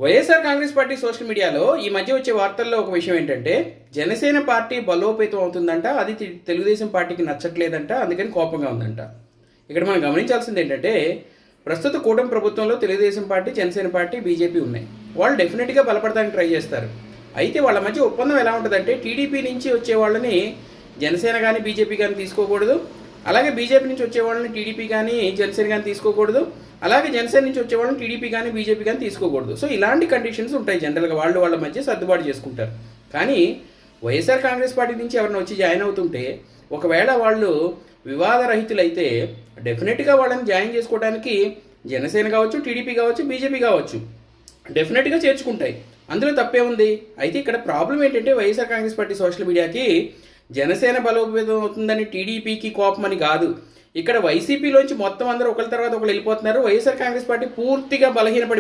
YSR Congress party social మీడియాలో ఈ మధ్య వచ్చే వార్తల్లో ఒక విషయం ఏంటంటే జనసేన పార్టీ బలోపేతం అవుతుందంట, అది తెలుగుదేశం పార్టీకి నచ్చట్లేదంట, అందుకని కోపంగా ఉందంట. ఇక్కడ మనం గమనించాల్సింది ఏంటంటే ప్రస్తుత కూటమి ప్రభుత్వంలో Telugu Desam party, Janasena party, BJP ఉన్నాయి. వాళ్ళు డెఫినెట్గా బలపడడానికి ట్రై చేస్తారు. అయితే వాళ్ళ మధ్య ఒప్పందం ఎలా ఉంటుందంటే టీడీపీ నుంచి వచ్చే వాళ్ళని జనసేన కానీ బీజేపీ కానీ తీసుకోకూడదు, అలాగే బీజేపీ నుంచి వచ్చే వాళ్ళని టీడీపీ కానీ జనసేన కానీ తీసుకోకూడదు, అలాగే జనసేన నుంచి వచ్చే వాళ్ళని టీడీపీ కానీ బీజేపీ కానీ తీసుకోకూడదు. సో ఇలాంటి కండిషన్స్ ఉంటాయి. జనరల్గా వాళ్ళ మధ్య సర్దుబాటు చేసుకుంటారు. కానీ వైఎస్ఆర్ కాంగ్రెస్ పార్టీ నుంచి ఎవరైనా వచ్చి జాయిన్ అవుతుంటే ఒకవేళ వాళ్ళు వివాదరహితులైతే డెఫినెట్గా వాళ్ళని జాయిన్ చేసుకోవడానికి జనసేన కావచ్చు, టీడీపీ కావచ్చు, బీజేపీ కావచ్చు డెఫినెట్గా చేర్చుకుంటాయి. అందులో తప్పే ఉంది. అయితే ఇక్కడ ప్రాబ్లం ఏంటంటే వైఎస్ఆర్ కాంగ్రెస్ పార్టీ సోషల్ మీడియాకి జనసేన బలోపేతం అవుతుందని టీడీపీకి కోపమని కాదు. ఇక్కడ వైసీపీలోంచి మొత్తం అందరూ ఒకరి తర్వాత ఒకరు వెళ్ళిపోతున్నారు. వైఎస్ఆర్ కాంగ్రెస్ పార్టీ పూర్తిగా బలహీనపడి